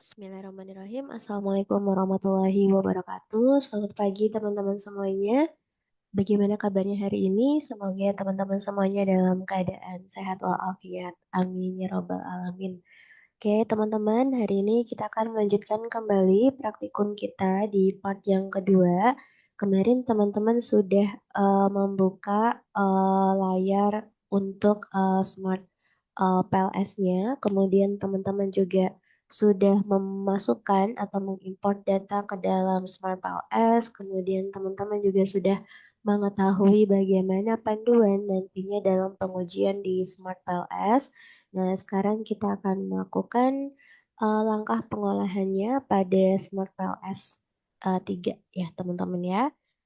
Bismillahirrahmanirrahim. Assalamualaikum warahmatullahi wabarakatuh. Selamat pagi teman-teman semuanya. Bagaimana kabarnya hari ini? Semoga teman-teman semuanya dalam keadaan sehat walafiat. Amin ya robbal alamin. Oke teman-teman, hari ini kita akan melanjutkan kembali praktikum kita di part yang kedua. Kemarin teman-teman sudah membuka layar untuk smart PLS-nya. Kemudian teman-teman juga sudah memasukkan atau mengimport data ke dalam Smart PLS. Kemudian teman-teman juga sudah mengetahui bagaimana panduan nantinya dalam pengujian di Smart PLS. Nah, sekarang kita akan melakukan langkah pengolahannya pada Smart PLS 3 ya, teman-teman ya.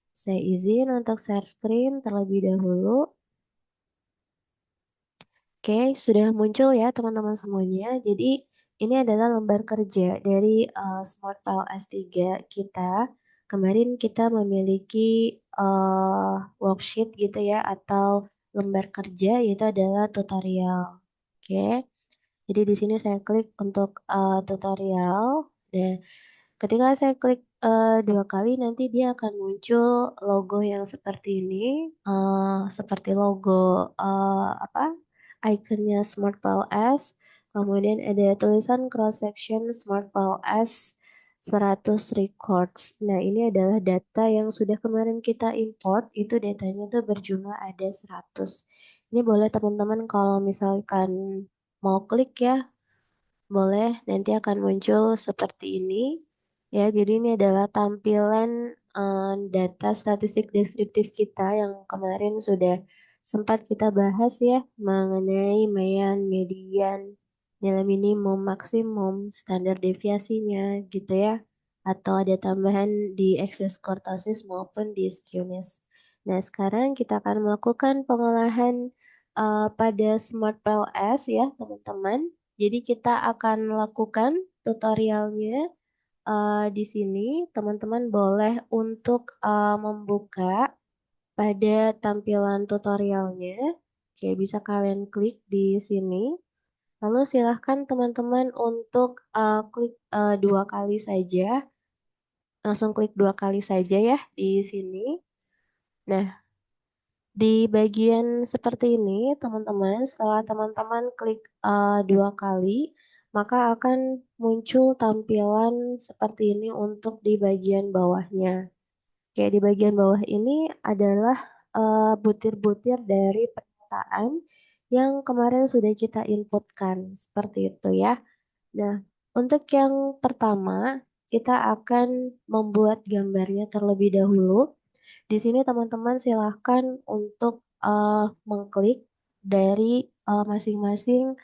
Saya izin untuk share screen terlebih dahulu. Oke, sudah muncul ya teman-teman semuanya. Jadi ini adalah lembar kerja dari Smart LS3 kita. Kemarin kita memiliki worksheet gitu ya atau lembar kerja yaitu adalah tutorial. Oke. Jadi di sini saya klik untuk tutorial. Dan ketika saya klik dua kali nanti dia akan muncul logo yang seperti ini, seperti logo apa ikonnya Smart PLS, kemudian ada tulisan cross section Smart PLS 100 records. Nah ini adalah data yang sudah kemarin kita import, itu datanya tuh berjumlah ada 100. Ini boleh teman-teman kalau misalkan mau klik ya, boleh, nanti akan muncul seperti ini. Ya, jadi ini adalah tampilan data statistik deskriptif kita yang kemarin sudah sempat kita bahas ya mengenai median, nilai minimum, maksimum, standar deviasinya gitu ya. Atau ada tambahan di excess kurtosis maupun di skewness. Nah, sekarang kita akan melakukan pengolahan pada Smart PLS ya, teman-teman. Jadi kita akan lakukan tutorialnya di sini. Teman-teman boleh untuk membuka pada tampilan tutorialnya. Oke, bisa kalian klik di sini. Lalu silahkan teman-teman untuk klik dua kali saja. Langsung klik dua kali saja ya di sini. Nah, di bagian seperti ini, teman-teman, setelah teman-teman klik dua kali, maka akan muncul tampilan seperti ini untuk di bagian bawahnya. Oke, di bagian bawah ini adalah butir-butir dari pernyataan yang kemarin sudah kita inputkan, seperti itu ya. Nah, untuk yang pertama, kita akan membuat gambarnya terlebih dahulu. Di sini teman-teman silahkan untuk mengklik dari masing-masing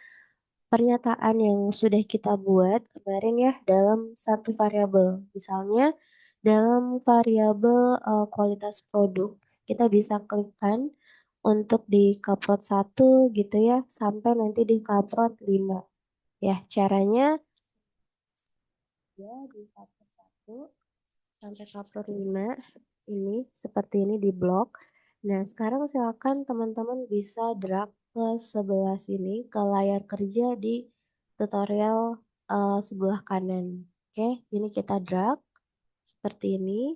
pernyataan yang sudah kita buat kemarin ya dalam satu variabel. Misalnya dalam variabel kualitas produk, kita bisa klikkan untuk di coprot 1 gitu ya sampai nanti di coprot 5. Ya, caranya ya di coprot 1 sampai cover 5 ini seperti ini di blok. Nah, sekarang silakan teman-teman bisa drag ke sebelah sini ke layar kerja di tutorial sebelah kanan. Oke, ini kita drag seperti ini.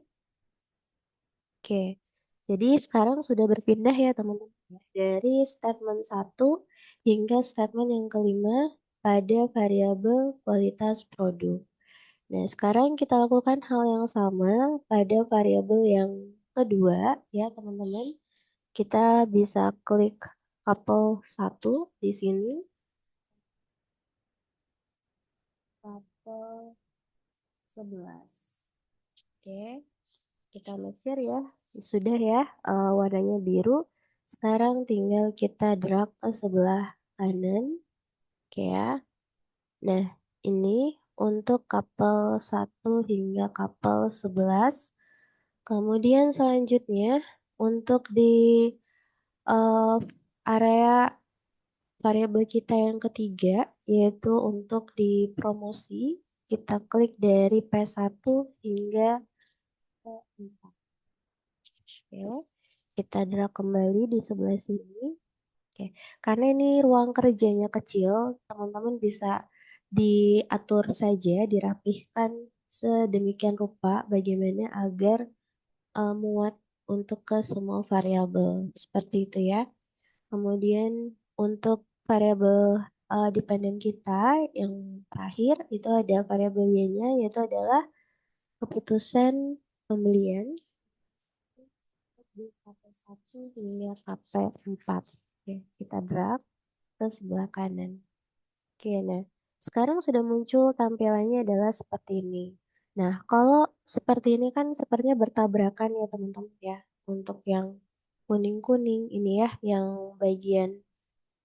Oke. Jadi sekarang sudah berpindah ya teman-teman dari statement 1 hingga statement yang kelima pada variabel kualitas produk. Nah, sekarang kita lakukan hal yang sama pada variabel yang kedua ya, teman-teman. Kita bisa klik couple 1 di sini. Couple 11. Oke, kita make sure ya. Sudah ya, warnanya biru. Sekarang tinggal kita drag ke sebelah kanan. Oke ya. Nah, ini untuk couple 1 hingga couple 11. Kemudian selanjutnya untuk di uh, area variabel kita yang ketiga yaitu untuk di promosi kita klik dari P1 hingga P4. Oke, kita drag kembali di sebelah sini. Oke, karena ini ruang kerjanya kecil, teman-teman bisa diatur saja, dirapihkan sedemikian rupa bagaimana agar muat untuk ke semua variabel seperti itu ya. Kemudian untuk variabel dependen kita yang terakhir itu ada variabel Y-nya yaitu adalah keputusan pembelian di KP1 hingga KP4. Oke, kita drag ke sebelah kanan. Oke, nah sekarang sudah muncul tampilannya adalah seperti ini. Nah, kalau seperti ini kan sepertinya bertabrakan ya teman-teman ya. Untuk yang kuning-kuning ini ya, yang bagian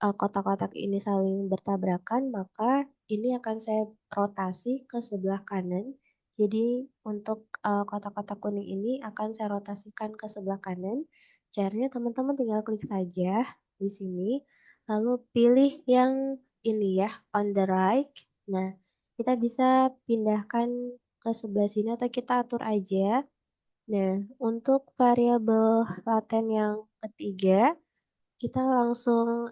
kotak-kotak ini saling bertabrakan, maka ini akan saya rotasi ke sebelah kanan. Jadi untuk kotak-kotak kuning ini akan saya rotasikan ke sebelah kanan. Caranya teman-teman tinggal klik saja di sini, lalu pilih yang ini ya, on the right. Nah, kita bisa pindahkan ke sebelah sini atau kita atur aja. Nah, untuk variabel laten yang ketiga, kita langsung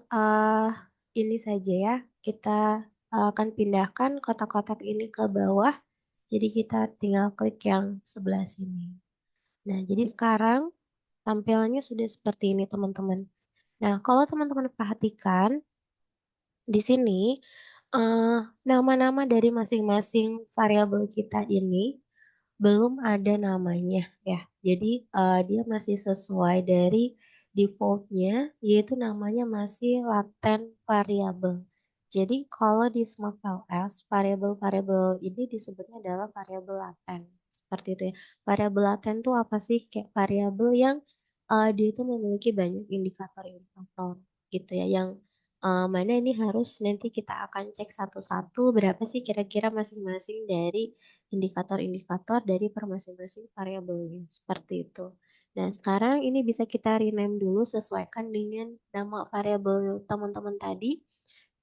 ini saja ya, kita akan pindahkan kotak-kotak ini ke bawah. Jadi kita tinggal klik yang sebelah sini. Nah, jadi sekarang tampilannya sudah seperti ini teman-teman. Nah, kalau teman-teman perhatikan di sini eh, nama-nama dari masing-masing variabel kita ini belum ada namanya ya. Jadi dia masih sesuai dari defaultnya, yaitu namanya masih latent variable. Jadi kalau di SmartLS, variabel-variabel ini disebutnya adalah variabel laten. Seperti itu ya. Variabel laten itu apa sih? Kayak variabel yang dia itu memiliki banyak indikator-indikator gitu ya. Yang mana ini harus nanti kita akan cek satu-satu berapa sih kira-kira masing-masing dari indikator-indikator dari per masing-masing variabelnya. Seperti itu. Nah, sekarang ini bisa kita rename dulu sesuaikan dengan nama variabel teman-teman tadi.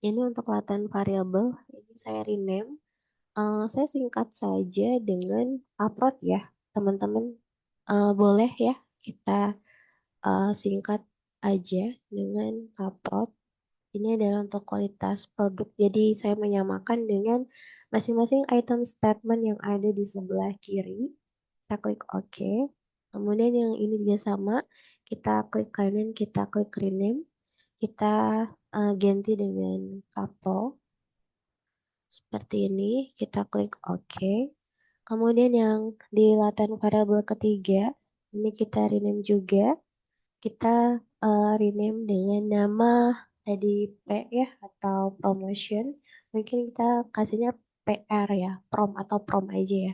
Ini untuk latent variabel, ini saya rename. Saya singkat saja dengan upload ya, teman-teman. Boleh ya kita singkat aja dengan upload. Ini adalah untuk kualitas produk. Jadi saya menyamakan dengan masing-masing item statement yang ada di sebelah kiri. Kita klik OK. Kemudian yang ini juga sama. Kita klik kanan, kita klik rename. Kita ganti dengan couple. Seperti ini. Kita klik OK. Kemudian yang di laten variable ketiga. Ini kita rename juga. Kita rename dengan nama tadi P ya atau promotion. Mungkin kita kasihnya PR ya, prom atau prom aja ya,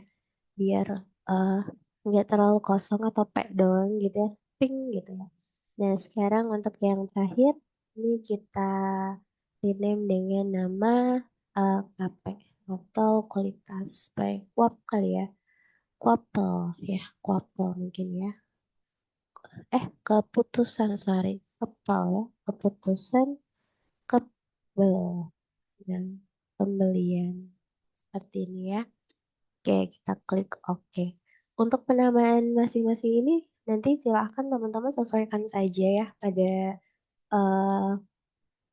biar eh, nggak terlalu kosong atau P doang gitu ya, pink gitu ya. Nah sekarang untuk yang terakhir ini kita rename dengan nama KP atau kualitas baik kuap kali ya, kuapel ya, kuapel mungkin ya. Keputusan, sorry. Kepal ya. Keputusan kebel dan pembelian. Seperti ini ya. Oke, kita klik OK. Untuk penamaan masing-masing ini, nanti silahkan teman-teman sesuaikan saja ya pada eh,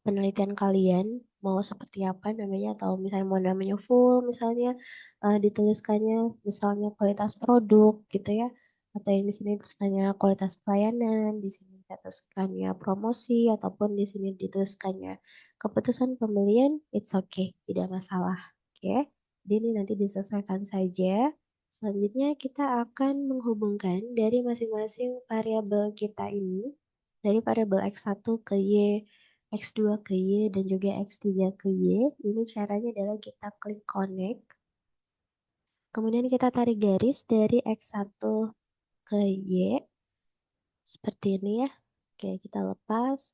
penelitian kalian mau seperti apa namanya atau misalnya mau namanya full misalnya dituliskannya misalnya kualitas produk gitu ya atau yang di sini dituliskannya kualitas pelayanan di sini dituliskannya promosi ataupun di sini dituliskannya keputusan pembelian it's okay tidak masalah oke jadi ini nanti disesuaikan saja selanjutnya kita akan menghubungkan dari masing-masing variabel kita ini dari variabel X1 ke Y X2 ke Y dan juga X3 ke Y. Ini caranya adalah kita klik connect. Kemudian kita tarik garis dari X1 ke Y. Seperti ini ya. Oke, kita lepas.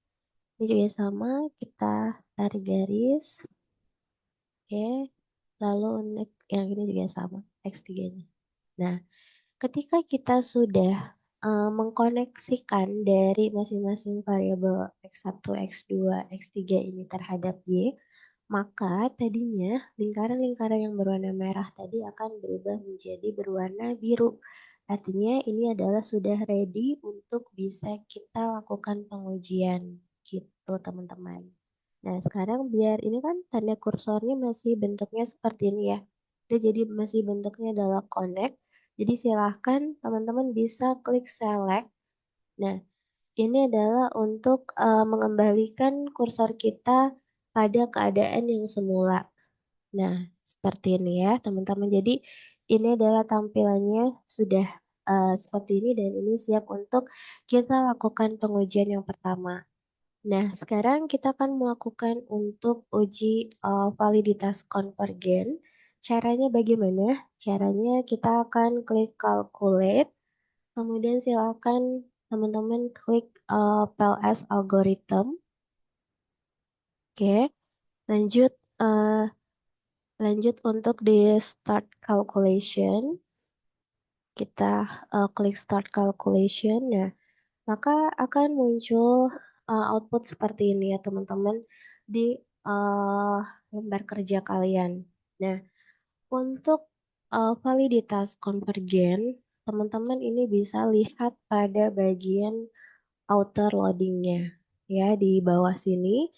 Ini juga sama, kita tarik garis. Oke, lalu yang ini juga sama, X3-nya. Nah, ketika kita sudah mengkoneksikan dari masing-masing variabel X1, X2, X3 ini terhadap Y, maka tadinya lingkaran-lingkaran yang berwarna merah tadi akan berubah menjadi berwarna biru. Artinya ini adalah sudah ready untuk bisa kita lakukan pengujian gitu teman-teman. Nah, sekarang biar ini kan tanda kursornya masih bentuknya seperti ini ya. Dia jadi masih bentuknya adalah connect. Jadi silahkan teman-teman bisa klik select. Nah, ini adalah untuk mengembalikan kursor kita pada keadaan yang semula. Nah, seperti ini ya teman-teman. Jadi ini adalah tampilannya sudah seperti ini dan ini siap untuk kita lakukan pengujian yang pertama. Nah, sekarang kita akan melakukan untuk uji validitas konvergen. Caranya bagaimana? Caranya kita akan klik calculate, kemudian silakan teman-teman klik PLS algorithm. Oke, lanjut eh, lanjut untuk di start calculation. Kita klik start calculation. Nah, maka akan muncul output seperti ini ya teman-teman di uh, lembar kerja kalian. Nah, untuk validitas konvergen, teman-teman ini bisa lihat pada bagian outer loadingnya. Ya, di bawah sini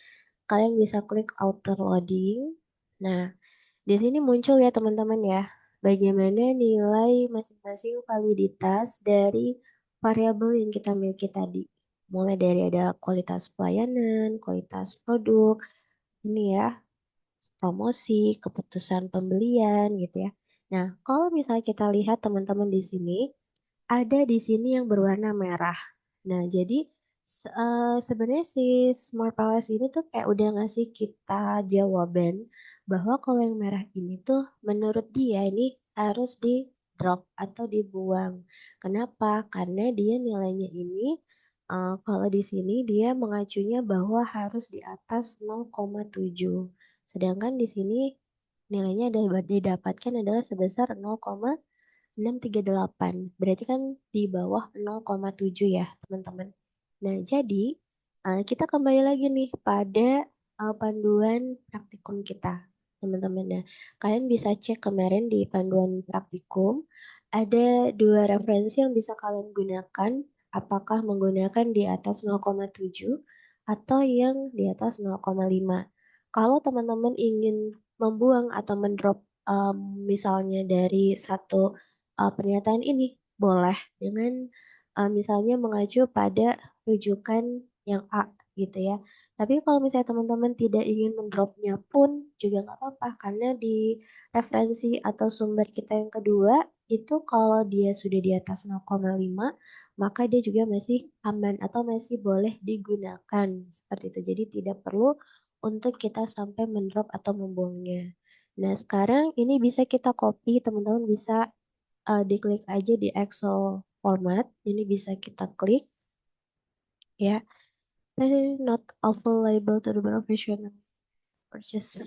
kalian bisa klik outer loading. Nah, di sini muncul ya teman-teman ya, bagaimana nilai masing-masing validitas dari variabel yang kita miliki tadi. Mulai dari ada kualitas pelayanan, kualitas produk, ini ya, promosi, keputusan pembelian gitu ya. Nah, kalau misalnya kita lihat teman-teman di sini, ada di sini yang berwarna merah. Nah, jadi sebenarnya si Smart Palace ini tuh kayak udah ngasih kita jawaban bahwa kalau yang merah ini tuh menurut dia ini harus di drop atau dibuang. Kenapa? Karena dia nilainya ini kalau di sini dia mengacunya bahwa harus di atas 0,7. Sedangkan di sini nilainya didapatkan adalah sebesar 0,638. Berarti kan di bawah 0,7 ya, teman-teman. Nah, jadi kita kembali lagi nih pada panduan praktikum kita, teman-teman. Nah, kalian bisa cek kemarin di panduan praktikum, ada dua referensi yang bisa kalian gunakan, apakah menggunakan di atas 0,7 atau yang di atas 0,5. Kalau teman-teman ingin membuang atau mendrop misalnya dari satu pernyataan ini boleh dengan misalnya mengacu pada rujukan yang A gitu ya. Tapi kalau misalnya teman-teman tidak ingin mendropnya pun juga nggak apa-apa karena di referensi atau sumber kita yang kedua itu kalau dia sudah di atas 0,5 maka dia juga masih aman atau masih boleh digunakan seperti itu. Jadi tidak perlu untuk kita sampai mendrop atau membuangnya. Nah, sekarang ini bisa kita copy, teman-teman bisa diklik aja di Excel format. Ini bisa kita klik ya. Not available to the professional purchase.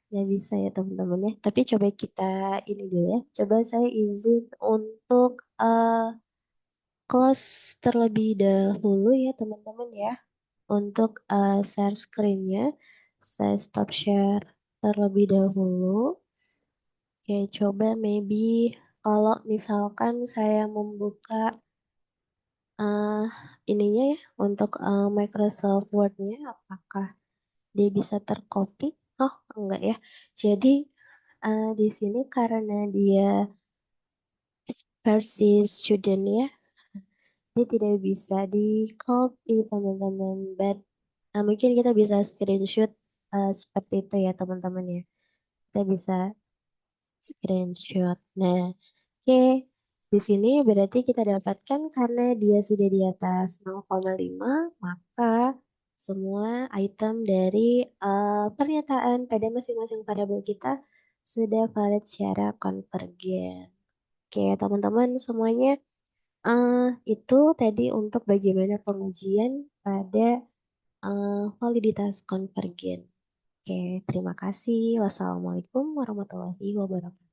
Nggak bisa ya teman-teman ya. Tapi coba kita ini dulu ya. Coba saya izin untuk close terlebih dahulu ya teman-teman ya. Untuk share screen-nya. Saya stop share terlebih dahulu. Oke, coba maybe kalau misalkan saya membuka eh ininya ya untuk Microsoft Word-nya apakah dia bisa tercopy? Oh, enggak ya. Jadi di sini karena dia versi student ya, dia tidak bisa di copy teman-teman. But mungkin kita bisa screenshot seperti itu ya teman-teman ya. Kita bisa screenshot. Nah, oke, di sini berarti kita dapatkan karena dia sudah di atas 0,5, maka semua item dari pernyataan pada masing-masing variabel kita sudah valid secara konvergen. Oke, teman-teman semuanya itu tadi untuk bagaimana pengujian pada validitas konvergen. Oke, terima kasih. Wassalamualaikum warahmatullahi wabarakatuh.